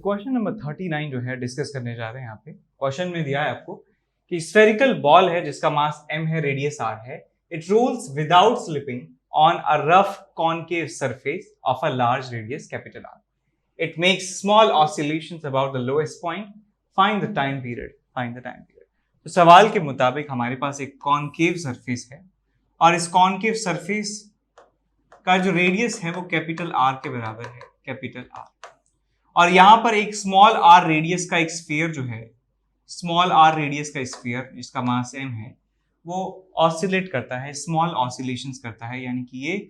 Question number 39 जो है discuss करने जा रहे हैं यहाँ पे। क्वेश्चन में दिया है आपको कि स्फेरिकल बॉल है जिसका मास m है, रेडियस r है। It rolls without slipping on a rough concave surface of a large radius capital R. It makes small oscillations about the lowest point. Find the time period. Find the time period. तो सवाल के मुताबिक हमारे पास एक concave surface है और इस concave surface का जो रेडियस है वो कैपिटल R के बराबर है, कैपिटल R। और यहां पर एक स्मॉल r रेडियस का एक स्फीयर जो है, स्मॉल r रेडियस का स्फीयर जिसका मास m है, वो ऑसिलेट करता है, स्मॉल ऑसिलेशंस करता है। यानी कि ये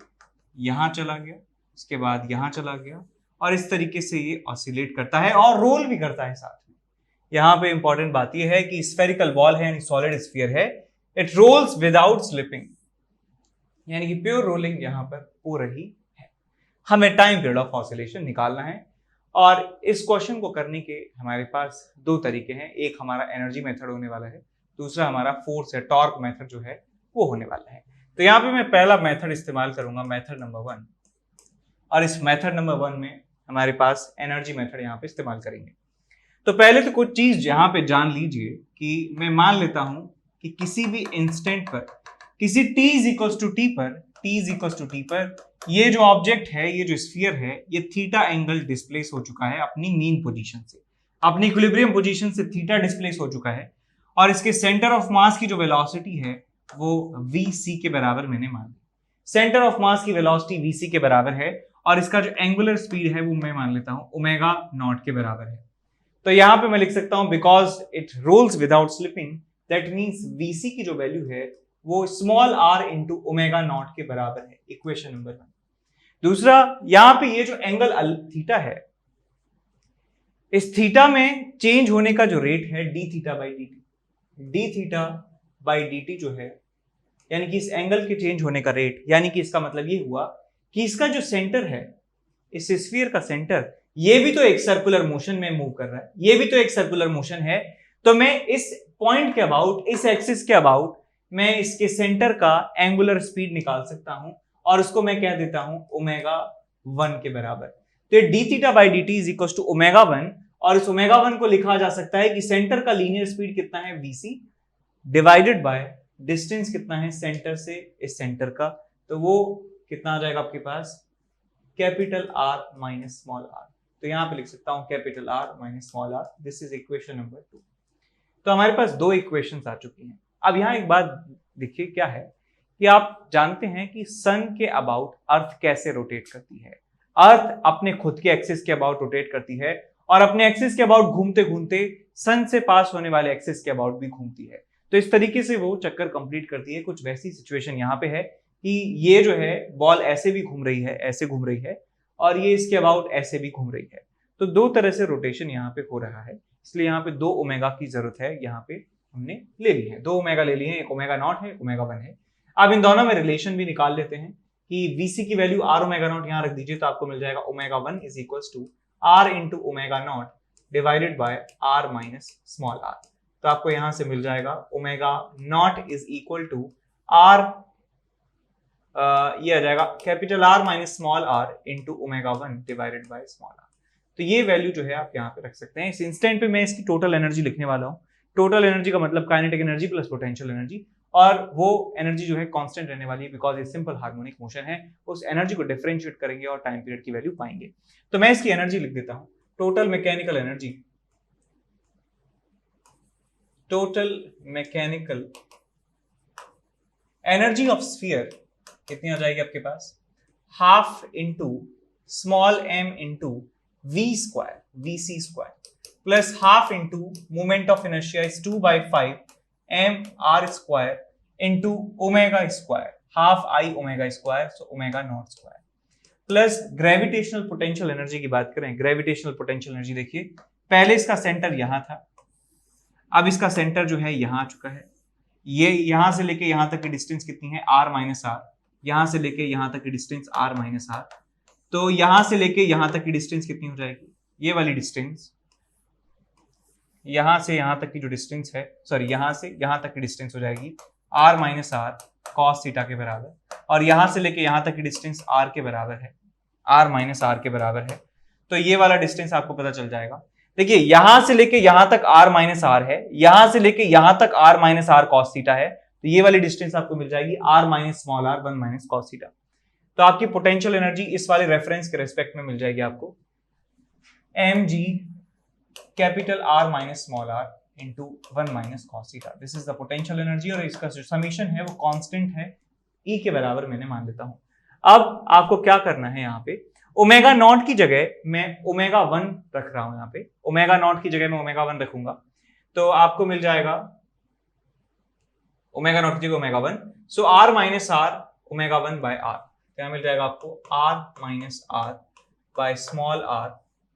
यहां चला गया, उसके बाद यहां चला गया और इस तरीके से ये ऑसिलेट करता है और रोल भी करता है साथ में। यहां पे इंपॉर्टेंट बात ये है कि स्फेरिकल बॉल है यानी सॉलिड स्फीयर है। इट रोल्स विदाउट स्लिपिंग, यानी कि प्योर रोलिंग यहां पर हो रही है। हमें टाइम पीरियड ऑफ ऑसिलेशन निकालना है और इस क्वेश्चन को करने के हमारे पास दो तरीके हैं। एक हमारा एनर्जी मेथड होने वाला है, दूसरा हमारा फोर्स या टॉर्क मेथड जो है वो होने वाला है। तो यहाँ पे मैं पहला मेथड इस्तेमाल करूंगा, मेथड नंबर 1, और इस मेथड नंबर 1 में हमारे पास एनर्जी मेथड यहाँ पे इस्तेमाल करेंगे। तो पहले तो कुछ चीज यहाँ पे जान लीजिए कि मैं मान लेता हूं कि किसी भी इंस्टेंट पर, किसी t is equal to T पर ये जो ऑब्जेक्ट है, ये जो स्फीयर है, ये थीटा एंगल डिस्प्लेस हो चुका है अपनी मीन पोजीशन से, अपनी इक्विलिब्रियम पोजीशन से थीटा डिस्प्लेस हो चुका है और इसके सेंटर ऑफ मास की जो वेलोसिटी है वो vc के बराबर मैंने मान ली। सेंटर ऑफ मास की वेलोसिटी vc के बराबर है और इसका जो एंगुलर स्पीड है वो मैं मान लेता हूं ओमेगा नॉट के बराबर है। तो यहां पे मैं लिख सकता हूं because it rolls without slipping, that means vc की जो वैल्यू है वो small r into omega naught के बराबर है, इक्वेशन नंबर 1। दूसरा, यहां पे ये जो एंगल थीटा है, इस थीटा में चेंज होने का जो रेट है डी थीटा बाई dt जो है, यानी कि इस एंगल के चेंज होने का रेट, यानी कि इसका मतलब ये हुआ कि इसका जो सेंटर है, इस स्फीयर का सेंटर, ये भी तो एक सर्कुलर मोशन में मूव कर रहा है, ये भी तो एक सर्कुलर मोशन है। तो मैं इस पॉइंट के अबाउट, इस एक्सिस के अबाउट मैं इसके सेंटर का एंगुलर स्पीड निकाल सकता हूं और उसको मैं कह देता हूं ओमेगा 1 के बराबर। तो D theta by D T is equal to omega 1 और इस ओमेगा 1 को लिखा जा सकता है कि सेंटर का लीनियर स्पीड कितना है vc डिवाइडेड बाय डिस्टेंस कितना है सेंटर से इस सेंटर का, तो वो कितना आ जाएगा आपके पास, capital R minus small r। तो यहां पे लिख सकता हूं capital R minus small r। This is equation number 2। तो हमारे पास दो इक्वेशंस आ चुकी हैं। अब यहां एक बात देखिए क्या है कि आप जानते हैं कि सन के अबाउट अर्थ कैसे रोटेट करती है। अर्थ अपने खुद के एक्सिस के अबाउट रोटेट करती है और अपने एक्सिस के अबाउट घूमते घूमते सन से पास होने वाले एक्सिस के अबाउट भी घूमती है। तो इस तरीके से वो चक्कर कंप्लीट करती है। कुछ वैसी सिचुएशन यहाँ पे है कि ये जो है बॉल ऐसे भी घूम रही है, ऐसे घूम रही है और ये इसके अबाउट ऐसे भी घूम रही है। तो दो तरह से रोटेशन यहाँ पे हो रहा है, इसलिए यहाँ पे दो ओमेगा की जरूरत है। यहाँ पे हमने ले ली है, दो ओमेगा ले लिए हैं, एक ओमेगा नॉट है, ओमेगा 1 है। अब इन दोनों में रिलेशन भी निकाल लेते हैं कि vc की वैल्यू r ओमेगा नॉट यहाँ रख दीजिए तो आपको मिल जाएगा omega 1 is equal to r into omega naught divided by r minus small r। तो आपको यहां से मिल जाएगा omega naught is equal to r, ये आ जाएगा capital R minus small r into omega 1 divided by small r। तो ये वैल्यू जो है आप यहाँ पे रख सकते हैं। इस इंस्टेंट पे मैं इसकी टोटल एनर्जी लिखने वाला हूँ। टोटल एनर्जी का मतलब kinetic energy plus potential energy, और वो एनर्जी जो है कांस्टेंट रहने वाली है बिकॉज ये सिंपल हार्मोनिक मोशन है। उस एनर्जी को डिफरेंशिएट करेंगे और टाइम पीरियड की वैल्यू पाएंगे। तो मैं इसकी एनर्जी लिख देता हूं, total mechanical energy of sphere कितनी आ जाएगी आपके पास, half into small m into vc square plus half into moment of inertia is 2/5 mr square into omega square, half i omega square, so omega naught square, plus gravitational potential energy की बात करें। Gravitational potential energy देखिए, पहले इसका centre यहां था, अब इसका सेंटर जो है यहां आ चुका है। ये यहां से लेके यहां तक की डिस्टेंस कितनी है, r माइनस r, यहां से लेके यहां तक की डिस्टेंस r माइनस r। तो यहां से लेके यहां तक की डिस्टेंस कितनी हो जाएगी, ये वाली डिस्टेंस, यहां से यहां तक की जो डिस्टेंस है, सॉरी यहां से यहां तक की डिस्टेंस हो जाएगी r minus r cos theta के बराबर, और यहां से लेके यहां तक की डिस्टेंस r के बराबर है, r माइनस r के बराबर है। तो ये वाला डिस्टेंस आपको पता चल जाएगा। देखिए यहां से लेके यहां तक r माइनस आर है, यहां से लेके यहां तक r minus R cos theta है, तो ये वाली डिस्टेंस आपको मिल जाएगी r minus small r 1 minus cos theta. तो आपकी पोटेंशियल एनर्जी इस वाले रेफरेंस के रेस्पेक्ट में मिल जाएगी आपको mg capital R minus small r into 1 minus cos theta. This is the potential energy और इसका जो समीशन है वो कांस्टेंट है, E के बराबर मैंने मान लेता हूं। अब आपको क्या करना है, यहाँ पे ओमेगा नॉट की जगह मैं ओमेगा 1 रख रहा हूं, यहाँ पे ओमेगा नॉट की जगह मैं ओमेगा 1 रखूंगा, तो आपको मिल जाएगा ओमेगा नॉट की जगह omega 1, so r minus r omega 1 by r, क्या मिल जाएगा आपको r minus r by small r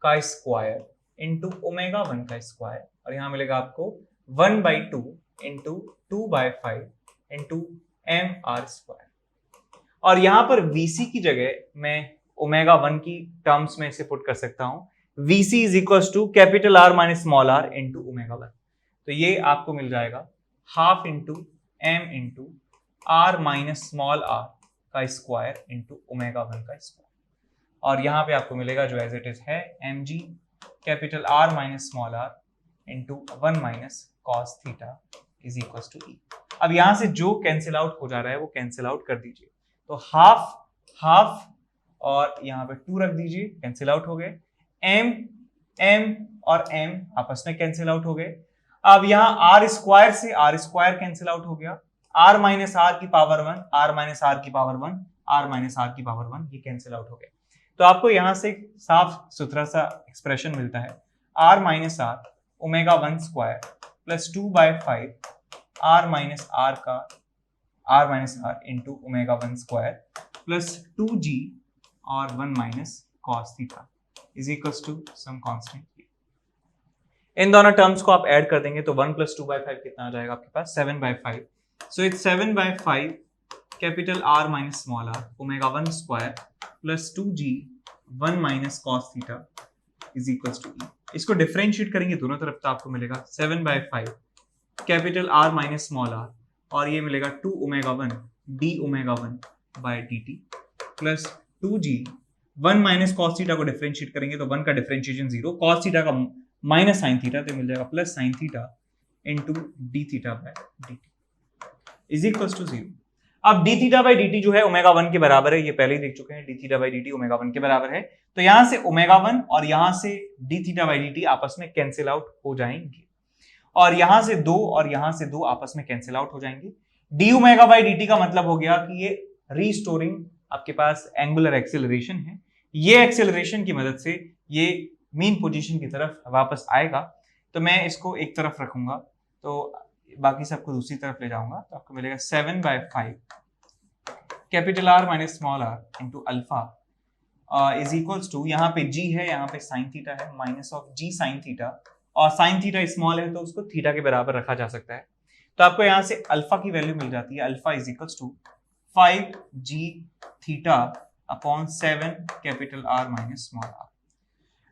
का स्क्वायर इंटू ओमेगा 1 का स्क्वायर, और यहां मिलेगा आपको 1 by 2 into 2 by 5 into M R square. और यहां पर VC की जगह मैं ओमेगा 1 की टर्म्स में इसे पुट कर सकता हूं, VC is equal to capital R minus small r into omega 1, तो ये आपको मिल जाएगा half into m into R minus small r का स्क्वायर इंटू ओमेगा 1 का स्क्वायर, और यहां पे आपको मिलेगा जो एज इट इज है mg capital R minus small r into 1 minus cos theta is equal to E। अब यहां से जो कैंसिल आउट हो जा रहा है वो कैंसिल आउट कर दीजिए, तो हाफ हाफ और यहाँ पे 2 रख दीजिए, कैंसिल आउट हो गए, m और m आपस में कैंसिल आउट हो गए। अब यहाँ r स्क्वायर से r स्क्वायर कैंसिल आउट हो गया, r माइनस r की पावर 1, r माइनस r की पावर 1, r माइनस r की पावर 1, ये कैंसिल आउट हो गए। तो आपको यहाँ से साफ सुथरा सा एक्सप्रेशन मिलता है r minus r omega 1 square plus 2 by 5 r minus r का r minus r into omega 1 square plus 2g और 1 minus cos theta is equal to some constant. इन दोनों टर्म्स को आप ऐड कर देंगे तो 1 प्लस 2 बाय 5 कितना आ जाएगा आपके पास, 7 bye 5, so it's 7 bye 5 capital R minus small r omega 1 square plus 2g 1 minus cos theta is equal to E। इसको डिफरेंशिएट करेंगे दोनों तरफ तो आपको मिलेगा 7 bye 5 capital R minus small r, और ये मिलेगा 2 omega 1 d omega 1 by dt plus 2g 1 minus cos theta को डिफरेंशिएट करेंगे तो 1 का डिफरेंशिएशन 0, कॉस थीटा का माइनस साइन थीटा, तो मिल जाएगा plus sine theta into D theta by dt is equal to 0। अब डी थीटा बाई dt जो है ओमेगा 1 के बराबर है, ये पहले ही देख चुके हैं, D theta by dt omega 1 के बराबर है, तो यहां से ओमेगा 1 और यहां से डी थीटा बाई dt आपस में कैंसिल आउट हो जाएंगे, और यहां से 2 और यहां से 2 आपस में कैंसिल आउट हो जाएंगे। डी ओमेगा बाई dt का मतलब हो गया कि ये रीस्टोरिंग आपके पास एंगुलर एक्सेलरेशन है, ये एक्सेलरेशन की मदद से ये मीन पोजीशन की तरफ वापस आएगा, तो मैं इसको एक तरफ रखूंगा तो बाकी सबको दूसरी तरफ ले जाऊंगा, तो आपको मिलेगा 7 bye 5 capital R minus small r into alpha is equals to, यहाँ पे g है, यहाँ पे साइन थीटा है, minus of g sine theta, और साइन थीटा स्मॉल है तो उसको थीटा के बराबर रखा जा सकता है, तो आपको यहाँ से अल्फा की वैल्यू मिल जाती है, alpha is equals to 5g theta upon 7 capital R minus small r।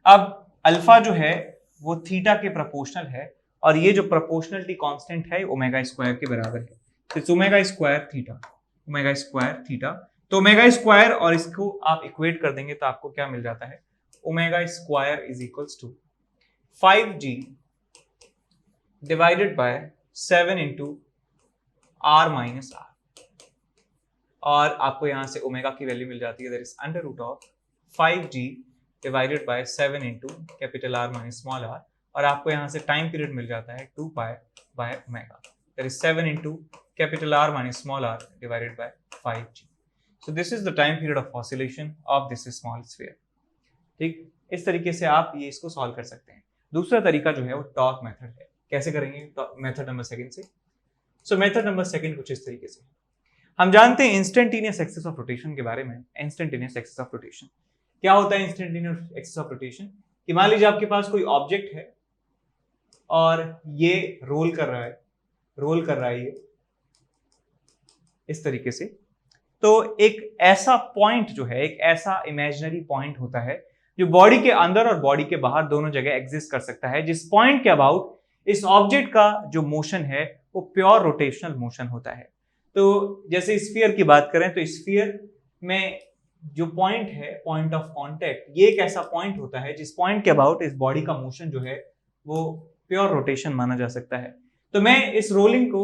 अब अल्फा जो है वो थीटा के प्रोपोर्शनल है, और ये जो प्रोपोर्शनलिटी कांस्टेंट है ओमेगा स्क्वायर के बराबर है, तो omega square theta, omega square theta, तो ओमेगा स्क्वायर और इसको आप इक्वेट कर देंगे तो आपको क्या मिल जाता है, omega square is equals to 5g divided by 7 into R minus r, और आपको यहां से ओमेगा की वैल्यू मिल जाती है, that is under root of 5g divided by 7 into capital R minus small r, और आपको यहां से टाइम पीरियड मिल जाता है 2 pi by omega, that is 7 into capital R minus small r divided by 5g। So this is the time period of oscillation of this small sphere. ठीक, इस तरीके से आप ये इसको सॉल्व कर सकते हैं। दूसरा तरीका जो है वो टॉर्क मेथड है, कैसे करेंगे मेथड नंबर सेकंड से। सो मेथड नंबर सेकंड कुछ इस तरीके से, हम जानते हैं इंस्टेंटेनियस एक्सिस ऑफ रोटेशन के बारे में। इंस्टेंटेनियस एक्सिस ऑफ रोटेशन क्या होता है? इंस्टेंटेनियस एक्सिस ऑफ रोटेशन कि मान लीजिए आपके पास कोई ऑब्जेक्ट है और ये रोल कर रहा है ये इस तरीके से, तो एक ऐसा पॉइंट जो है, एक ऐसा इमेजिनरी पॉइंट होता है जो बॉडी के अंदर और बॉडी के बाहर दोनों जगह एग्जिस्ट कर सकता है, जिस पॉइंट के अबाउट इस ऑब्जेक्ट का जो मोशन है वो प्योर रोटेशनल मोशन होता है। तो जैसे स्फीयर की बात करें तो स्फीयर में जो पॉइंट है, पॉइंट ऑफ कांटेक्ट, ये एक ऐसा पॉइंट होता है जिस पॉइंट के अबाउट इस बॉडी का मोशन जो है वो प्योर रोटेशन माना जा सकता है। तो मैं इस रोलिंग को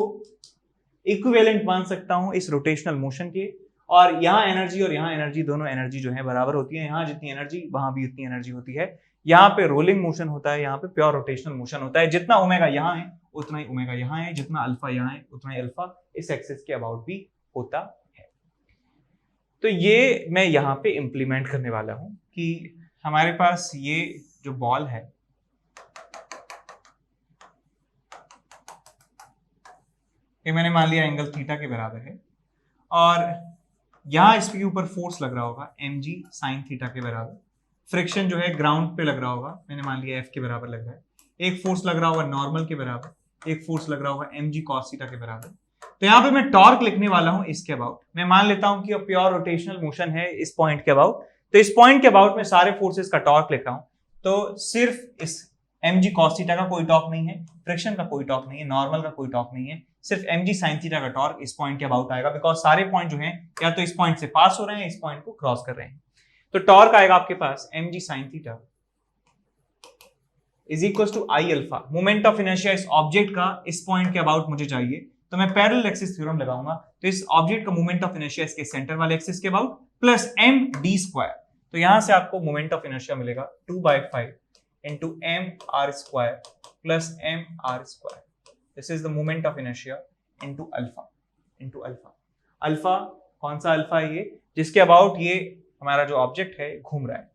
इक्विवेलेंट मान सकता हूं इस रोटेशनल मोशन के, और यहाँ एनर्जी और यहाँ एनर्जी, दोनों एनर्जी जो है बराबर होती है। यहाँ जितनी एनर्जी वहां भी उतनी एनर्जी होती है। यहाँ पे रोलिंग मोशन होता है, यहाँ पे प्योर रोटेशनल मोशन होता है। जितना ओमेगा यहाँ है उतना ही ओमेगा यहाँ है, जितना अल्फा यहाँ है उतना ही अल्फा इस एक्सिस के अबाउट भी होता है। तो ये मैं यहाँ पे इंप्लीमेंट करने वाला हूं कि हमारे पास ये जो बॉल है, ये मैंने मान लिया एंगल थीटा के बराबर है, और यहाँ इसके ऊपर फोर्स लग रहा होगा mg sin थीटा के बराबर। फ्रिक्शन जो है ग्राउंड पे लग रहा होगा, मैंने मान लिया f के बराबर लग रहा है। एक फोर्स लग रहा होगा नॉर्मल के बराबर, एक फोर्स लग रहा होगा mg cos थीटा के बराबर। तो यहाँ पे मैं टॉर्क लिखने वाला हूँ इसके अबाउट। मैं मान लेता हूँ कि प्योर रोटेशनल मोशन है इस पॉइंट के अबाउट, तो इस पॉइंट के अबाउट में सारे फोर्सेस का टॉर्क लिख रहा हूँ। तो सिर्फ इस mg cos थीटा का कोई टॉर्क नहीं है, फ्रिक्शन का कोई टॉर्क नहीं है, नॉर्मल का कोई टॉर्क नहीं है, सिर्फ mg sin थीटा का टॉर्क इस पॉइंट के अबाउट आएगा, बिकॉज सारे पॉइंट जो हैं या तो इस पॉइंट से पास हो रहे हैं, इस पॉइंट को क्रॉस कर रहे हैं। तो टॉर्क आएगा आपके पास mg sin theta is equal to I alpha. Moment of inertia इस ऑब्जेक्ट का इस पॉइंट के अबाउट मुझे चाहिए, तो मैं पैरेलल एक्सिस थ्योरम लगाऊंगा। तो इस ऑब्जेक्ट का मोमेंट ऑफ इनर्शिया इसके सेंटर वाले एक्सिस के अबाउट प्लस md²। तो यहां से आपको मोमेंट ऑफ इनर्शिया मिलेगा 2/5 into mr² plus mr²। This is the moment of inertia into alpha, alpha कौन सा अल्फा है? ये जिसके अबाउट ये हमारा जो ऑब्जेक्ट है घूम रहा है।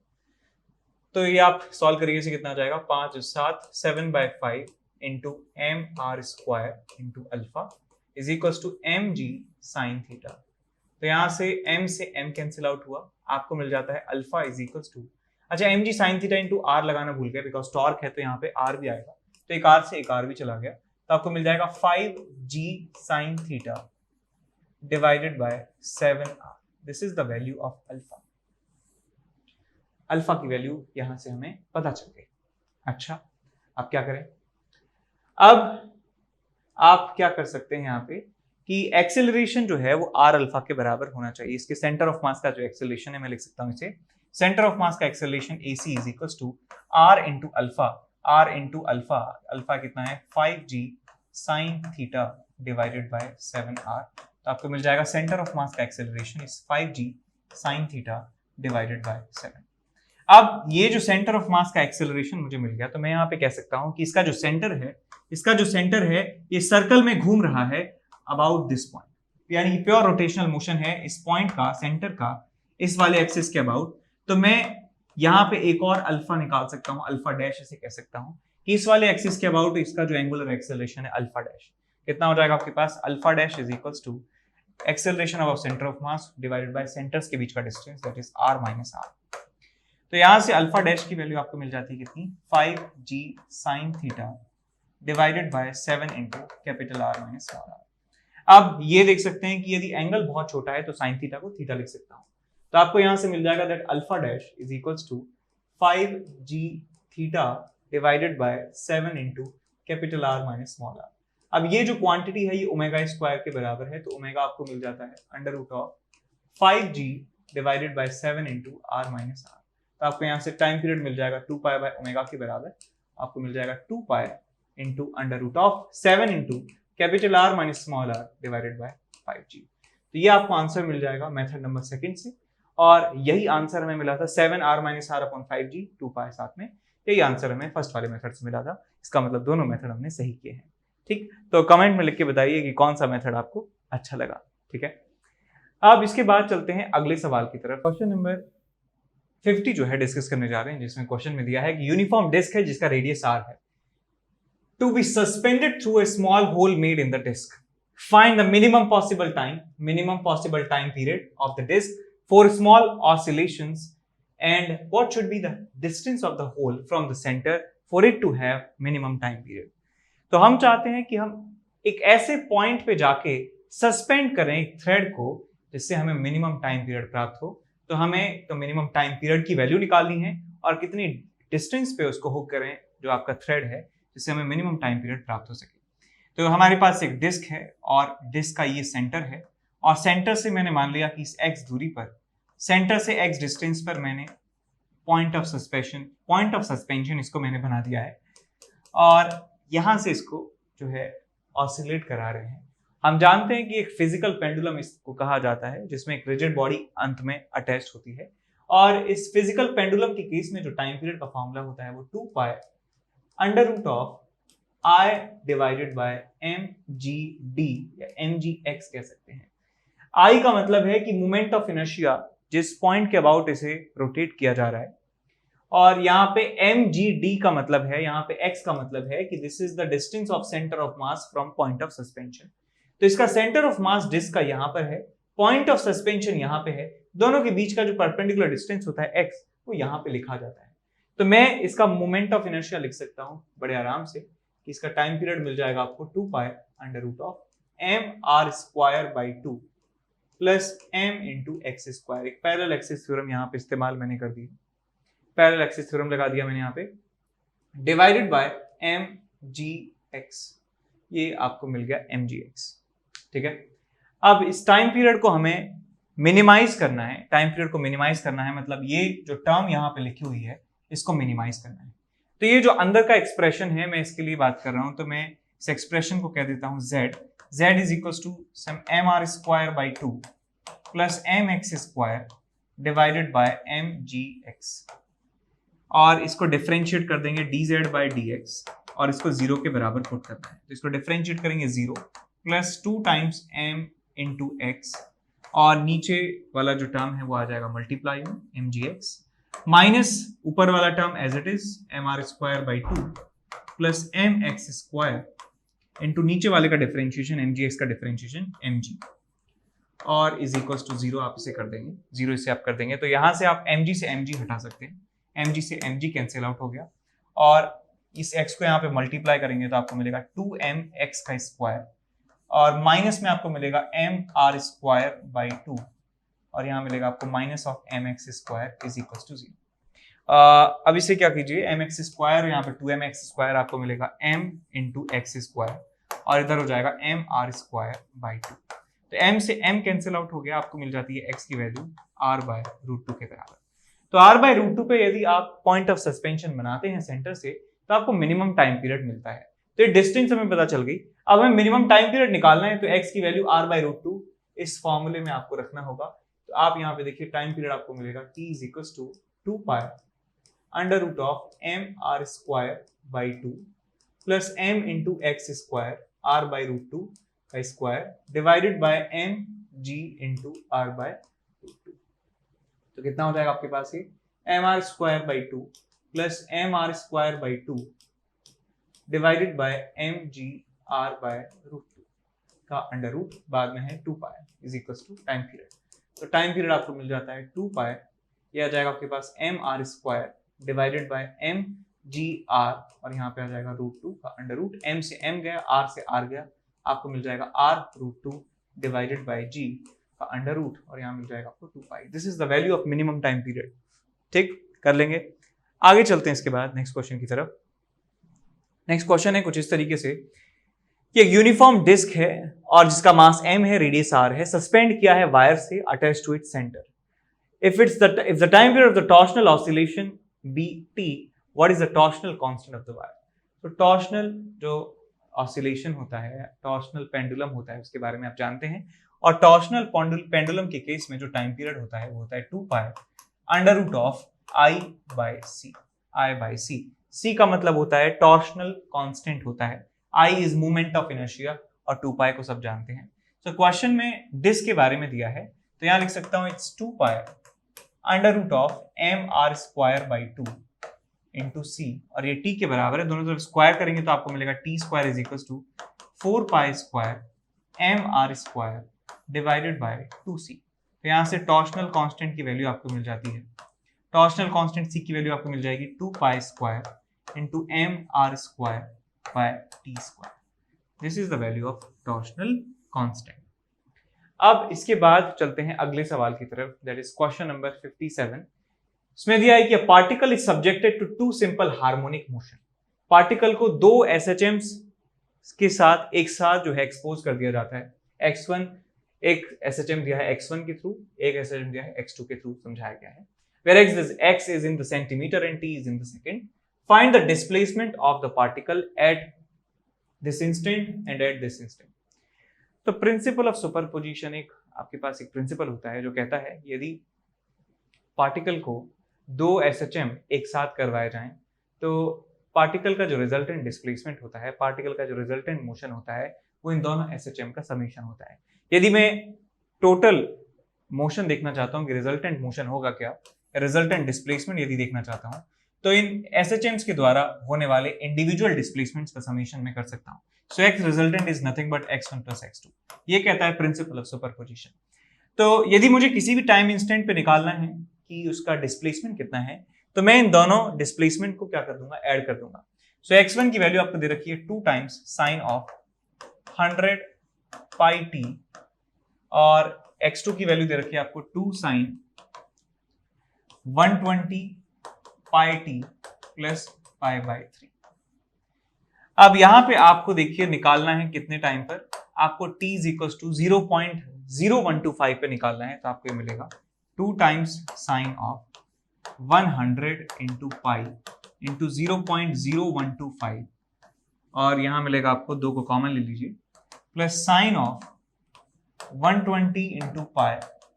तो ये आप सॉल्व करिए, से कितना आ जाएगा 5 7 7/5 into mr² into alpha is equal to mg sin theta. तो यहां से m से m कैंसिल आउट हुआ, आपको मिल जाता है अल्फा इज इक्वल टू, अच्छा mg sin theta into r लगाना भूल गए, बिकॉज टॉर्क है तो यहाँ पे r भी आएगा, तो एक r से एक r भी चला गया, तो आपको मिल जाएगा 5g sin theta divided bye 7r। This is the value of alpha. Alpha की वैल्यू यहां से हमें पता चल गई। अच्छा, अब क्या करें? अब आप क्या कर सकते हैं यहाँ पे कि एक्सेलरेशन जो है वो आर अल्फा के बराबर होना चाहिए। इसके सेंटर ऑफ मास का जो एक्सेलरेशन है, मैं लिख सकता हूँ इसे, सेंटर ऑफ मास का acceleration AC is equal to R into alpha. R into alpha, alpha कितना है 5g sin theta divided bye 7r। तो आपको मिल जाएगा सेंटर ऑफ मास का acceleration is 5g sin theta divided by 7। अब ये जो सेंटर ऑफ मास का एक्सेलरेशन मुझे मिल गया, तो मैं यहाँ पे कह सकता हूँ कि इसका जो सेंटर है ये सर्कल में घूम रहा है अबाउट दिस पॉइंट, यानी कि प्योर रोटेशनल मोशन है इस पॉइंट का, सेंटर का, इस वाले एक्सिस के अबाउट। तो मैं यहाँ पे एक और अल्फा निकाल सकता हूँ, अल्फा डैश इसे कह सकता हूँ कि इस वाले एक्सिस के अबाउट इसका जो एंगुलर एक्सेलरेशन है अल्फा डैश कितना हो जाएगा आपके पास, alpha dash is equals to acceleration about centre of mass divided by centres के बीच का distance, that is r minus r। तो यहां से अल्फा डैश की वैल्यू आपको मिल जाती है कितनी, 5g sin theta divided by 7 into capital R minus r। अब ये देख सकते हैं कि यदि एंगल बहुत छोटा है तो साइन थीटा को थीटा लिख सकता हूं, तो आपको यहां से मिल जाएगा that alpha dash is equals to 5g theta divided by 7 into capital R minus small r। अब ये जो क्वांटिटी है ये ओमेगा स्क्वायर के बराबर है, तो ओमेगा आपको मिल जाता है under root of 5g divided by 7 into R minus r। तो आपको यहाँ से टाइम पीरियड मिल जाएगा 2 पाई बाय ओमेगा के बराबर, आपको मिल जाएगा 2 pi into under root of 7 into capital R minus small r divided by 5g। तो ये आपको आंसर मिल जाएगा मेथड नंबर सेकंड से, और यही आंसर हमें मिला था 7r minus r upon 5g 2 पाई साथ में, यही आंसर हमें फर्स्ट वाले मेथड से मिला था। इसका मतलब दोनों मेथड हमने सही किए हैं। ठीक, तो कमेंट में लिख के बताइए कि कौन सा मेथड आपको अच्छा लगा। ठीक है, अब इसके बाद चलते हैं अगले सवाल की तरफ। क्वेश्चन नंबर 50 जो है डिस्कस करने जा रहे हैं, जिसमें क्वेश्चन में दिया है कि यूनिफॉर्म डिस्क है जिसका रेडियस r है, to be suspended through a small hole made in the disc, find the minimum possible time period of the disc for small oscillations and what should be the distance of the hole from the centre for it to have minimum time period. तो हम चाहते हैं कि हम एक ऐसे point पे जाके सस्पेंड करें एक थ्रेड को जिससे हमें मिनिमम टाइम पीरियड प्राप्त हो। तो हमें तो मिनिमम टाइम पीरियड की वैल्यू निकालनी है और कितनी डिस्टेंस पे उसको हुक करें जो आपका थ्रेड है, जिससे हमें मिनिमम टाइम पीरियड प्राप्त हो सके। तो हमारे पास एक डिस्क है और डिस्क का ये सेंटर है, और सेंटर से मैंने मान लिया कि इस x दूरी पर सेंटर से x डिस्टेंस पर मैंने पॉइंट ऑफ सस्पेंशन इसको मैंने बना दिया है और यहां से इसको जो है ऑसिलेट करा रहे हैं। हम जानते हैं कि एक फिजिकल पेंडुलम इसको कहा जाता है जिसमें एक रिजिड बॉडी अंत में अटैच होती है और इस फिजिकल पेंडुलम के केस में जो टाइम पीरियड का फॉर्मूला होता है वो 2 pi under root of I divided by mgd या mgx कह सकते हैं। I का मतलब है कि मोमेंट ऑफ इनर्शिया जिस पॉइंट के अबाउट इसे रोटेट किया जा रहा है और यहाँ पे mgd का मतलब है, यहाँ पे x का मतलब है कि this is the distance of centre of mass from point of suspension. तो इसका सेंटर ऑफ मास डिस्क का यहाँ पर है, पॉइंट ऑफ सस्पेंशन यहाँ पे है, दोनों के बीच का जो परपेंडिकुलर डिस्टेंस होता है x वो यहाँ पे लिखा जाता है। तो मैं इसका मोमेंट ऑफ इनर्शिया लिख सकता हूँ बड़े आराम से कि इसका टाइम पीरियड मिल जाएगा आपको 2 pi under root of mr square by 2 plus m into x square. एक पैरेलल एक्सिस थ्योरम यहाँ पे इस्तेमाल मैंने कर दी, पैरेलल एक्सिस थ्योरम लगा दिया मैंने यहाँ पे, डिवाइडेड बाय mgx, ये आपको मिल गया mgx। ठीक है, अब इस टाइम पीरियड को हमें मिनिमाइज करना है, टाइम पीरियड को मिनिमाइज करना है मतलब ये जो टर्म यहाँ पे लिखी हुई है इसको मिनिमाइज करना है। तो ये जो अंदर का एक्सप्रेशन है मैं इसके लिए बात कर रहा हूं, तो मैं इस एक्सप्रेशन को कह देता हूं z is equal to some mr square by 2 plus mx square divided by mgx और इसको डिफरेंशिएट कर देंगे dz बाई dx और इसको 0 के बराबर पुट करना है। तो इसको डिफरेंशिएट करेंगे 0 plus 2 times m into x और नीचे वाला जो टर्म है वो आ जाएगा मल्टीप्लाई में mgx माइनस ऊपर वाला term as it is mr square by 2 plus mx square into नीचे वाले का डिफरेंशिएशन mgx का डिफरेंशिएशन mg और इज इक्वल्स टू 0 आप इसे कर देंगे, 0 इसे आप कर देंगे तो यहां से आप mg से mg हटा सकते हैं, mg से mg कैंसिल आउट हो गया और इस x को यहाँ पे मल्टीप्लाई करेंगे तो आपको मिलेगा 2mx का स्क्वायर और माइनस में आपको मिलेगा mr स्क्वायर बाई 2 और यहाँ मिलेगा आपको minus of mx square is equal to 0। अब इसे क्या कीजिए, mx स्क्वायर यहाँ पे 2mx स्क्वायर आपको मिलेगा m इंटू एक्स स्क्वायर और इधर हो जाएगा mr स्क्वायर बाई 2। तो m से m कैंसिल आउट हो गया, आपको मिल जाती है x की वैल्यू r बाय रूट 2 के बराबर। तो r बाय रूट 2 पे यदि आप पॉइंट ऑफ सस्पेंशन बनाते हैं सेंटर से तो आपको मिनिमम टाइम पीरियड मिलता है। तो ये डिस्टेंस हमें पता चल गई। अब हमें मिनिमम टाइम पीरियड निकालना है तो x की वैल्यू r बाय रूट 2 इस फॉर्मूले में आपको रखना होगा। तो आप यहाँ पे देखिए टाइम पीरियड आपको मिलेगा t is equals to 2 pi under root of mr square by 2 plus m into x square r by root 2 का square divided by mg into r by root 2। तो कितना हो जाएगा आपके पास ये mr square by 2 plus mr square by 2 divided by mg r by root 2 का under root बाद में है 2 pi is equals to time period. तो टाइम पीरियड आपको मिल जाता है 2 पाई, ये आ जाएगा आपके पास mr square divided bye mgr और यहाँ पे आ जाएगा रूट 2 का अंडर रूट, m से m गया, r से r गया, आपको मिल जाएगा r root 2 divided by g का अंडर रूट और यहाँ मिल जाएगा आपको 2 pi. This is the value of minimum time period. ठीक, कर लेंगे, आगे चलते हैं इसके बाद नेक्स्ट क्वेश्चन की तरफ। नेक्स्ट क्वेश्चन है कुछ इस तरीके से कि एक यूनिफॉर्म डिस्क है और जिसका मास m है, रेडियस r है, सस्पेंड किया है वायर से attach to its centre. if the time period of the torsional oscillation be t, what is the torsional constant of the wire? तो torsional जो oscillation होता है, torsional pendulum होता है, उसके बारे में आप जानते हैं और torsional pendulum के केस में जो टाइम पीरियड होता है वो होता है 2 pi under root of I by c। c का मतलब होता है torsional constant होता है, I is moment of inertia और 2 पाई को सब जानते हैं। तो क्वेश्चन में डिस्क के बारे में दिया है तो यहाँ लिख सकता हूँ it's 2 pi under root of mr square by 2 into C और ये t के बराबर है, दोनों तरफ स्क्वायर करेंगे तो आपको मिलेगा t square is equal to 4 pi square mr square divided by 2c। तो यहाँ से टॉर्शनल कांस्टेंट की वैल्यू आपको मिल जाती है, टॉर्शनल कांस्टेंट c की वैल्यू आपको मिल जाएगी 2 pi square into mr square by t square. This is the value of torsional constant. अब इसके बाद चलते हैं अगले सवाल की तरफ, दैट इज क्वेश्चन नंबर 57। इसमें दिया है कि particle is subjected to 2 simple harmonic motion. Particle को 2 SHMs के साथ एक साथ जो है एक्सपोज कर दिया जाता है, x1 एक SHM दिया है x1 के थ्रू, एक SHM दिया है x2 के थ्रू समझाया गया है। Where x is in the centimeter and t is in the second. Find the displacement of the particle at this instant and at this instant. तो प्रिंसिपल ऑफ सुपरपोजिशन एक आपके पास एक प्रिंसिपल होता है जो कहता है यदि पार्टिकल को दो SHM एक साथ करवाए जाएं तो पार्टिकल का जो रिजल्टेंट डिस्प्लेसमेंट होता है, पार्टिकल का जो रिजल्टेंट मोशन होता है, वो इन दोनों SHM का समीशन होता है। यदि मैं टोटल मोशन देखना चाहता हूं कि रिजल्टेंट मोशन होगा क्या, रिजल्टेंट डिस्प्लेसमेंट यदि देखना चाहता हूं, तो इन SHMs के द्वारा होने वाले इंडिविजुअल डिस्प्लेसमेंट्स का समीशन मैं कर सकता हूं। सो x resultant is nothing but x1 plus x2, ये कहता है प्रिंसिपल ऑफ सुपरपोजिशन। तो यदि मुझे किसी भी टाइम इंस्टेंट पे निकालना है कि उसका डिस्प्लेसमेंट कितना है, तो मैं इन दोनों डिस्प्लेसमेंट को क्या कर दूंगा, ऐड कर दूंगा। सो x1 की वैल्यू आपको दे रखी है 2 times sign of 100 pi t और x2 की वैल्यू दे रखी है आपको 2 sine 120 pi t plus pi by 3। अब यहां पे आपको देखिए निकालना है कितने टाइम पर, आपको t इज इक्वल टू 0.0125 पे निकालना है, तो आपको ये मिलेगा 2 times sign of 100 into pi into 0.0125 और यहां मिलेगा आपको 2 को कॉमन ले लीजिए, plus sign of 120 into pi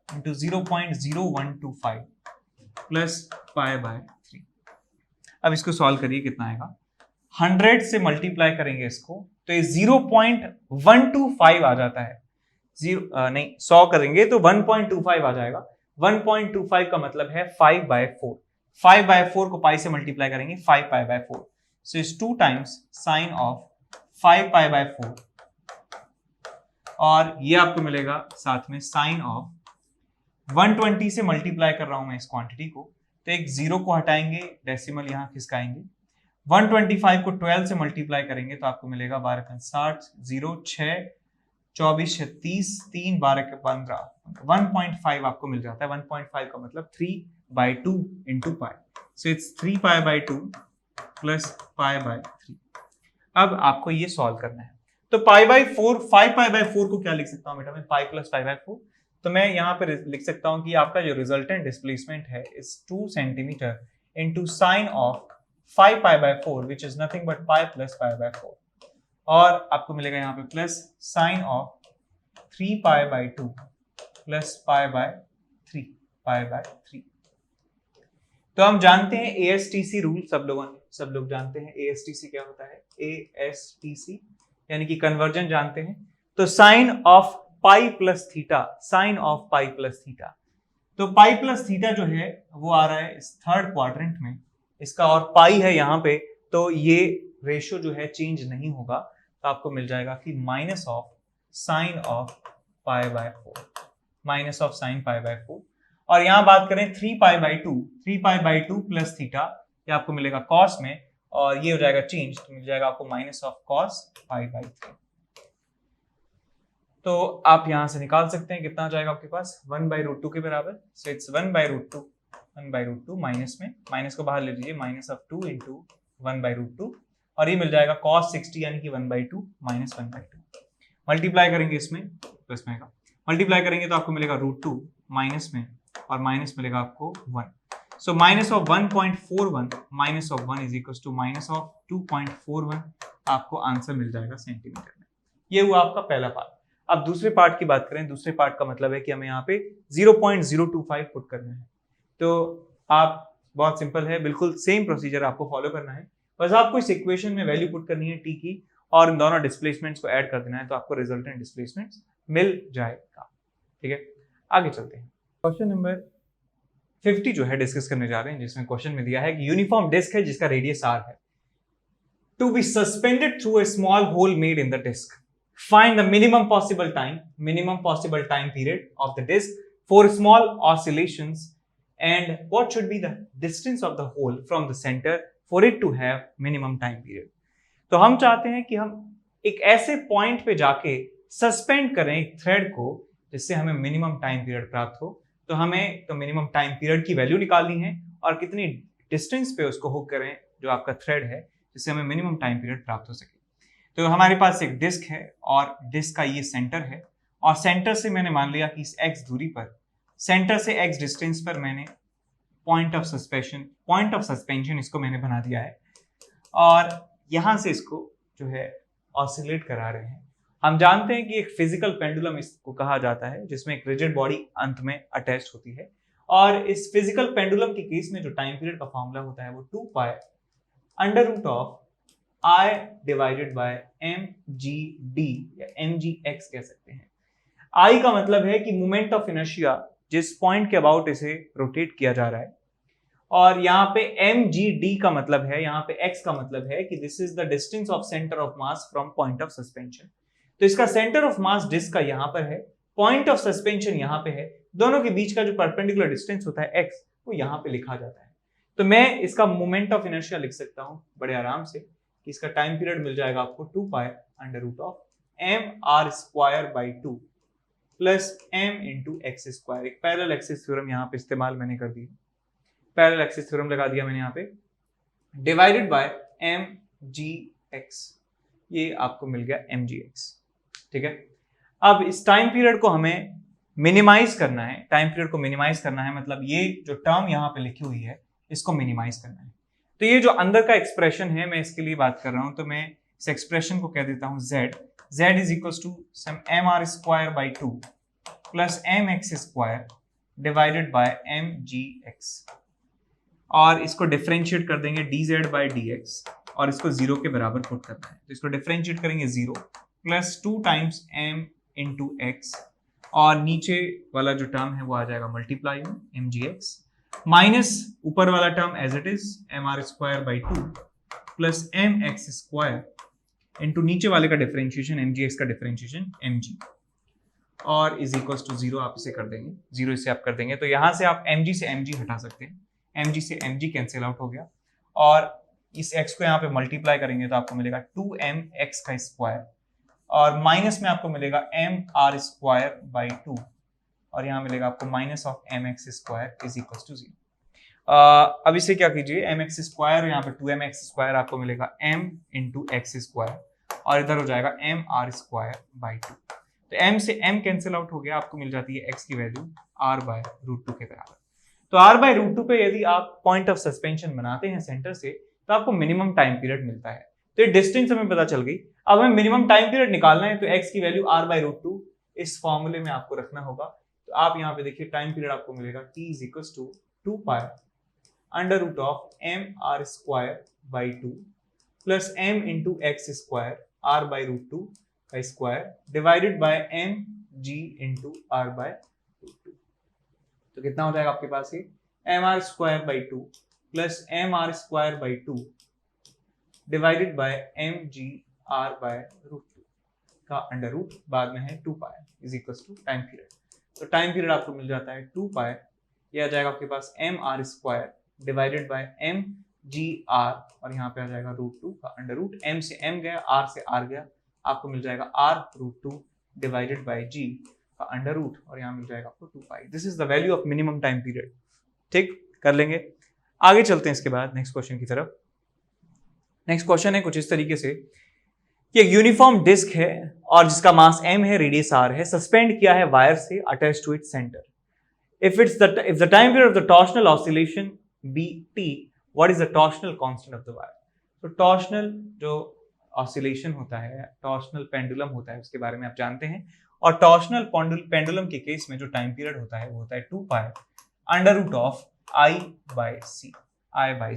into 0.0125 plus pi by 3। अब इसको सॉल्व करिए, कितना आएगा, 100 से मल्टीप्लाई करेंगे इसको तो ये 0.125 आ जाता है। 100 करेंगे तो 1.25 आ जाएगा। 1.25 का मतलब है 5/4। 5/4 को पाई से मल्टीप्लाई करेंगे 5 pi by 4, so is 2 times sign of 5 pi by 4 और ये आपको मिलेगा साथ में साइन ऑफ 120 से मल्टीप्लाई कर रहा हूं मैं इस क्वांटिटी को, तो एक 0 को हटाएंगे, डेसिमल यहां खिसकाएंगे, 125 को 12 से मल्टीप्लाई करेंगे तो आपको मिलेगा 12×60, 0 6 24 36 3 12 के 15, 1.5 आपको मिल जाता है। 1.5 का मतलब 3/2 into pi, so it's 3 pi by 2 plus pi by 3। अब आपको ये सॉल्व करना है, तो पाई बाय 4, 5 पाई बाय 4 को क्या लिख सकता हूं बेटा मैं, पाई प्लस पाई बाय 4, तो मैं यहाँ पे लिख सकता हूं कि आपका जो रिजल्टेंट डिस्प्लेसमेंट है is 2 centimetre into sine of 5 pi by 4 which is nothing but pi plus pi by 4 और आपको मिलेगा यहाँ पे plus sign of 3 pi by 2 plus pi by 3 pi by 3। तो हम जानते हैं ASTC रूल, सब लोग जानते हैं ASTC क्या होता है, ASTC यानी कि कन्वर्जन जानते हैं। तो sine of pi plus theta, sine of pi plus theta, तो पाई प्लस थीटा जो है वो आ रहा है इस थर्ड क्वाड्रेंट में इसका, और पाई है यहाँ पे, तो ये रेशियो जो है चेंज नहीं होगा, तो आपको मिल जाएगा कि minus of sine of pi by 4, minus of sine pi by 4। और यहाँ बात करें 3 पाई बाय 2 प्लस थीटा, ये आपको मिलेगा कॉस में और ये हो जाएगा चेंज, तो मिल जाएगा आपको minus of cos pi by 3। तो आप यहां से निकाल सकते हैं कितना आ जाएगा आपके पास, 1/√2 के बराबर, सो इट्स 1/√2 माइनस में, माइनस को बाहर ले लीजिए, माइनस ऑफ 2 इंटू 1/√2 और ये मिल जाएगा cos 60 यानी कि 1/2 माइनस 1/2। मल्टीप्लाई करेंगे इसमें प्लस में, मल्टीप्लाई करेंगे तो आपको मिलेगा √2 माइनस में और माइनस मिलेगा आपको 1, so minus of 1.41 minus of 1 is equal to minus of 2.41, आपको आंसर मिल जाएगा सेंटीमीटर में। ये हुआ आपका पहला पार्ट। अब दूसरे पार्ट की बात करें, दूसरे पार्ट का मतलब है कि हमें यहाँ पे 0.025 पुट करना है। तो आप बहुत सिंपल है, बिल्कुल सेम प्रोसीजर आपको फॉलो करना है, बस आपको इस इक्वेशन में वैल्यू पुट करनी है टी की और इन दोनों डिस्प्लेसमेंट्स को ऐड कर देना है, तो आपको रिजल्टेंट डिस्प्लेसमेंट्स मिल जाएगा। ठीक है, आगे चलते हैं। क्वेश्चन नंबर 50 जो है डिस्कस करने जा रहे हैं, जिसमें क्वेश्चन में दिया है कि यूनिफॉर्म डिस्क है जिसका रेडियस r है, to be suspended through a small hole made in the disc, find the minimum possible time period of the disk for small oscillations and what should be the distance of the hole from the center for it to have minimum time period। तो हम चाहते हैं कि हम एक ऐसे point पे जाके सस्पेंड करें एक थ्रेड को जिससे हमें मिनिमम टाइम पीरियड प्राप्त हो। तो हमें तो मिनिमम टाइम पीरियड की वैल्यू निकालनी है और कितनी डिस्टेंस पे उसको हुक करें जो आपका थ्रेड है, जिससे हमें मिनिमम टाइम पीरियड प्राप्त हो सके। तो हमारे पास एक डिस्क है और डिस्क का ये सेंटर है और सेंटर से मैंने मान लिया कि इस x दूरी पर, सेंटर से x डिस्टेंस पर मैंने पॉइंट ऑफ सस्पेंशन इसको मैंने बना दिया है और यहां से इसको जो है ऑसिलेट करा रहे हैं। हम जानते हैं कि एक फिजिकल पेंडुलम इसको कहा जाता है जिसमें एक रिजिड बॉडी अंत में अटैच होती है और इस फिजिकल पेंडुलम के केस में जो टाइम पीरियड का फॉर्मूला होता है वो 2 pi under root of I divided by mgd या mgx कह सकते हैं। I का मतलब है कि मोमेंट ऑफ इनर्शिया जिस पॉइंट के अबाउट इसे रोटेट किया जा रहा है और यहाँ पे mgd का मतलब है, यहाँ पे x का मतलब है कि this is the distance of centre of mass from point of suspension. तो इसका सेंटर ऑफ मास डिस्क का यहाँ पर है, पॉइंट ऑफ सस्पेंशन यहाँ पे है, दोनों के बीच का जो परपेंडिकुलर डिस्टेंस होता है x वो यहाँ पे लिखा जाता है। तो मैं इसका मोमेंट ऑफ इनर्शिया लिख सकता हूँ बड़े आराम से कि इसका टाइम पीरियड मिल जाएगा आपको 2 pi under root of mr square by 2 plus m into x square. एक पैरेलल एक्सिस थ्योरम यहाँ पे इस्तेमाल मैंने कर दी, पैरेलल एक्सिस थ्योरम लगा दिया मैंने यहाँ पे, डिवाइडेड बाय mgx, ये आपको मिल गया mgx। ठीक है, अब इस टाइम पीरियड को हमें मिनिमाइज करना है, टाइम पीरियड को मिनिमाइज करना है, मतलब ये जो टर्म यहाँ पे लिखी हुई है इसको मिनिमाइज करना है। तो ये जो अंदर का एक्सप्रेशन है मैं इसके लिए बात कर रहा हूं, तो मैं इस एक्सप्रेशन को कह देता हूं z is equal to some mr square by 2 plus mx square divided by mgx और इसको डिफरेंशिएट कर देंगे dz बाई dx और इसको 0 के बराबर पुट करना है। तो इसको डिफरेंशिएट करेंगे 0 plus 2 times m into x और नीचे वाला जो टर्म है वो आ जाएगा मल्टीप्लाई में mgx माइनस ऊपर वाला term as it is mr square by 2 plus mx square into नीचे वाले का डिफरेंशिएशन mgx का डिफरेंशिएशन mg और इज इक्वल टू 0 आप इसे कर देंगे, 0 इसे आप कर देंगे तो यहां से आप mg से mg हटा सकते हैं, mg से mg कैंसिल आउट हो गया और इस x को यहाँ पे मल्टीप्लाई करेंगे तो आपको मिलेगा 2mx का स्क्वायर और माइनस में आपको मिलेगा mr स्क्वायर बाई 2 और यहाँ मिलेगा आपको minus of mx square is equal to 0। अब इसे क्या कीजिए, mx स्क्वायर यहाँ पे 2mx स्क्वायर आपको मिलेगा m इंटू एक्स स्क्वायर और इधर हो जाएगा mr स्क्वायर बाई 2। तो m से m कैंसिल आउट हो गया, आपको मिल जाती है x की वैल्यू r बाय रूट 2 के बराबर। तो r बाय रूट 2 पे यदि आप पॉइंट ऑफ सस्पेंशन बनाते हैं सेंटर से तो आपको मिनिमम टाइम पीरियड मिलता है। तो ये डिस्टेंस हमें पता चल गई। अब हमें मिनिमम टाइम पीरियड निकालना है तो x की वैल्यू r बाय रूट 2 इस फॉर्मूले में आपको रखना होगा। तो आप यहाँ पे देखिए टाइम पीरियड आपको मिलेगा t is equal to 2 pi under root of mr square by 2 plus m into x square r by root 2 का square divided by mg into r by root 2। तो कितना हो जाएगा आपके पास ये mr square by 2 plus mr square by 2 divided by mg r by root 2 का under root बाद में है 2 pi is equal to time period. तो टाइम पीरियड आपको मिल जाता है 2 पाई, ये आ जाएगा आपके पास mr square divided bye mgr और यहाँ पे आ जाएगा रूट 2 का अंडर रूट, m से m गया, r से r गया, आपको मिल जाएगा r root 2 divided by g का अंडर रूट और यहाँ मिल जाएगा आपको 2 pi. This is the value of minimum time period. ठीक, कर लेंगे, आगे चलते हैं इसके बाद नेक्स्ट क्वेश्चन की तरफ। नेक्स्ट क्वेश्चन है कुछ इस तरीके से कि एक यूनिफॉर्म डिस्क है और जिसका मास m है, रेडियस r है, सस्पेंड किया है वायर से attach to its centre. if the time period of the torsional oscillation be t, what is the torsional constant of the wire? तो torsional जो oscillation होता है, torsional pendulum होता है, उसके बारे में आप जानते हैं और torsional pendulum के केस में जो टाइम पीरियड होता है वो होता है 2 pi under root of I by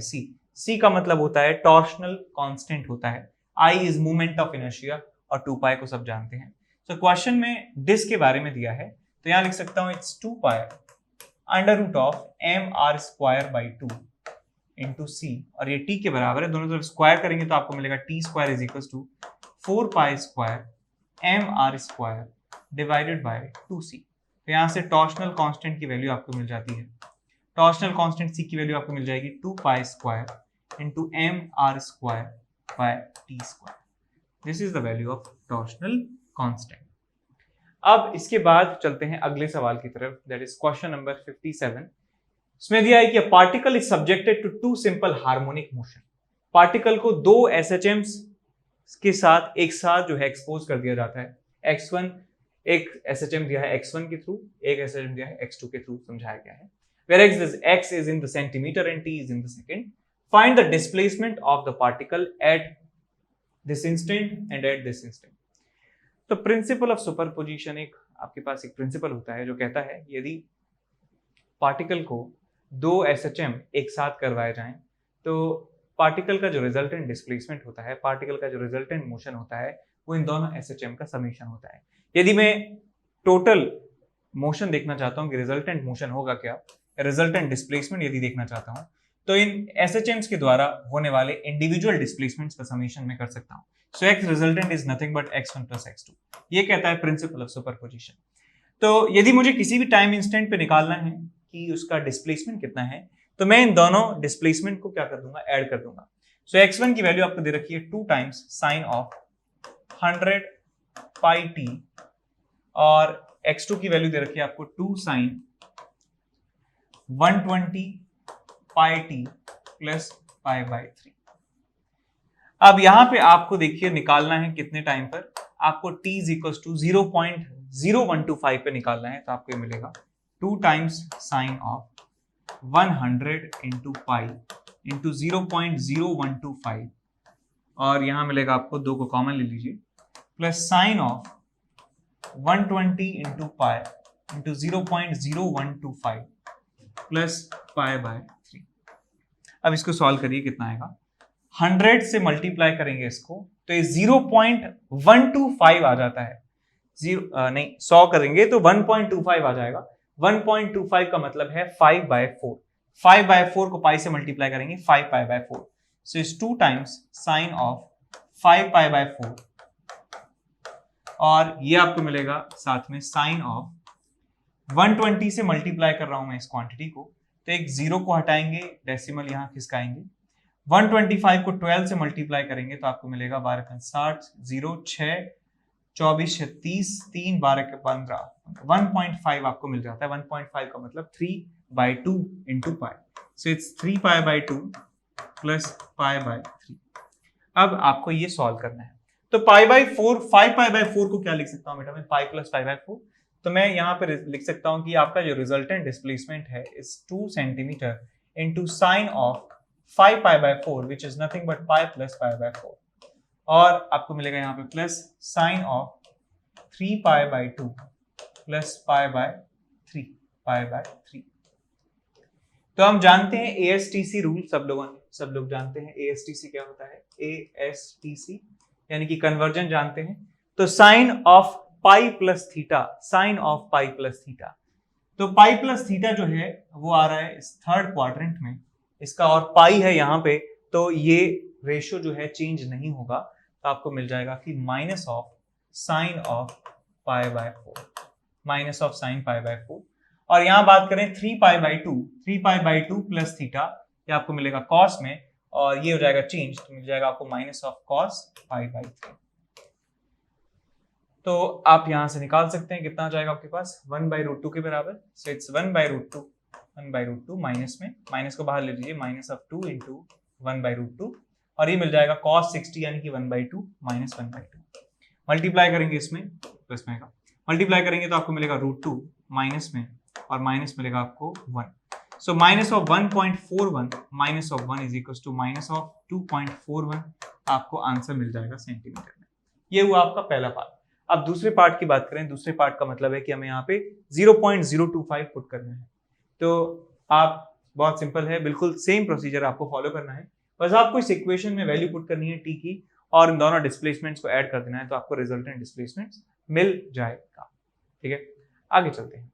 c। c का मतलब होता है torsional constant होता है, I is moment of inertia और 2 पाई को सब जानते हैं। तो क्वेश्चन में डिस्क के बारे में दिया है तो यहाँ लिख सकता हूँ it's 2 pi under root of mr square by 2 into C और ये t के बराबर है, दोनों तरफ स्क्वायर करेंगे तो आपको मिलेगा t square is equal to 4 pi square mr square divided by 2c। तो यहाँ से टॉर्शनल कांस्टेंट की वैल्यू आपको मिल जाती है, टॉर्शनल कांस्टेंट c की वैल्यू आपको मिल जाएगी 2 pi square into mr square by t square. This is the value of torsional constant. अब इसके बाद चलते हैं अगले सवाल की तरफ, दैट इज क्वेश्चन नंबर 57। इसमें दिया है कि particle is subjected to 2 simple harmonic motion. Particle को 2 SHMs के साथ एक साथ जो है एक्सपोज कर दिया जाता है। x1 एक SHM दिया है x1 के थ्रू, एक SHM दिया है x2 के थ्रू समझाया गया है। Whereas this x is in the centimeter and t is in the second. Find the displacement of the particle at this instant and at this instant. तो principle of superposition एक आपके पास एक principal होता है जो कहता है यदि पार्टिकल को दो SHM एक साथ करवाए जाएं तो पार्टिकल का जो रिजल्टेंट डिस्प्लेसमेंट होता है, पार्टिकल का जो रिजल्टेंट मोशन होता है, वो इन दोनों SHM का समीशन होता है। यदि मैं टोटल मोशन देखना चाहता हूं कि रिजल्टेंट मोशन होगा क्या, रिजल्टेंट डिस्प्लेसमेंट यदि देखना चाहता हूं, तो इन SHMs के द्वारा होने वाले इंडिविजुअल डिस्प्लेसमेंट्स का समीशन में कर सकता हूं। सो x resultant is nothing but x1 plus x2। ये कहता है प्रिंसिपल ऑफ सुपरपोजिशन। तो यदि मुझे किसी भी टाइम इंस्टेंट पे निकालना है कि उसका डिस्प्लेसमेंट कितना है, तो मैं इन दोनों डिस्प्लेसमेंट को क्या कर दूंगा, ऐड कर दूंगा। सो x1 की वैल्यू आपको दे रखी है 2 times sign of 100 pi t और x2 की वैल्यू दे रखी है आपको 2 sine 120 pi t plus pi by 3। अब यहां पे आपको देखिए निकालना है कितने टाइम पर, आपको t इज इक्वल टू 0.0125 पे निकालना है, तो आपको ये मिलेगा 2 times sign of 100 into pi into 0.0125 और यहां मिलेगा आपको 2 को कॉमन ले लीजिए, plus sign of 120 into pi into 0.0125 plus pi by 3। अब इसको सॉल्व करिए, कितना आएगा, 100 से मल्टीप्लाई करेंगे इसको तो ये 0.125 आ जाता है। 100 करेंगे तो 1.25 आ जाएगा। 1.25 का मतलब है 5/4। 5/4 को पाई से मल्टीप्लाई करेंगे 5 pi by 4। So is 2 times sign of 5 pi by 4 और ये आपको मिलेगा साथ में साइन ऑफ 120 से मल्टीप्लाई कर रहा हूं मैं इस क्वांटिटी को, तो एक 0 को हटाएंगे, डेसिमल यहां खिसकाएंगे। 125 को 12 से मल्टीप्लाई करेंगे तो आपको मिलेगा 12×60 0 6 24 36 3 12 के 15 1.5 आपको मिल जाता है। 1.5 का मतलब 3/2 into pi, so it's 3 pi by 2 plus pi by 3। अब आपको ये सॉल्व करना है, तो पाई बाई 4 5 पाई बाई 4 को क्या लिख सकता हूं बेटा मैं, 5 प्लस पाई बाई 4। तो मैं यहाँ पे लिख सकता हूं कि आपका जो रिजल्टेंट डिस्प्लेसमेंट है इस 2 centimetre into sine of 5 pi by 4 which is nothing but pi plus pi by 4 और आपको मिलेगा यहाँ पे plus sign of 3 pi by 2 plus pi by 3 pi by 3। तो हम जानते हैं ASTC रूल, सब लोग जानते हैं ASTC क्या होता है। ASTC यानी कि कन्वर्जन जानते हैं। तो sine of pi plus theta, sine of pi plus theta, तो पाई प्लस थीटा जो है वो आ रहा है इस थर्ड क्वाड्रेंट में, इसका और पाई है यहाँ पे, तो ये रेशियो जो है चेंज नहीं होगा। तो आपको मिल जाएगा कि minus of sine of pi by 4, minus of sine pi by 4। और यहाँ बात करें 3 पाई बाई 2 प्लस थीटा, ये आपको मिलेगा कॉस में और ये हो जाएगा चेंज, तो मिल जाएगा आपको minus of cos pi by 3। तो आप यहां से निकाल सकते हैं कितना आ जाएगा आपके पास 1/√2 के बराबर। सो इट्स 1/√2 माइनस में, माइनस को बाहर ले लीजिए, माइनस ऑफ 2 इंटू 1/√2 और ये मिल जाएगा cos 60 यानी कि 1/2 माइनस 1/2। मल्टीप्लाई करेंगे इसमें प्लस में आएगा, मल्टीप्लाई करेंगे तो आपको मिलेगा √2 माइनस में और माइनस मिलेगा आपको 1। So minus of 1.41 minus of 1 is equal to minus of 2.41, आपको आंसर मिल जाएगा सेंटीमीटर में। ये हुआ आपका पहला पार्ट। अब दूसरे पार्ट की बात करें, दूसरे पार्ट का मतलब है कि हमें यहाँ पे 0.025 पुट करना है। तो आप बहुत सिंपल है, बिल्कुल सेम प्रोसीजर आपको फॉलो करना है, बस आपको इस इक्वेशन में वैल्यू पुट करनी है टी की और इन दोनों डिस्प्लेसमेंट्स को ऐड कर देना है, तो आपको रिजल्टेंट डिस्प्लेसमेंट्स मिल जाएगा। ठीक है, आगे चलते हैं।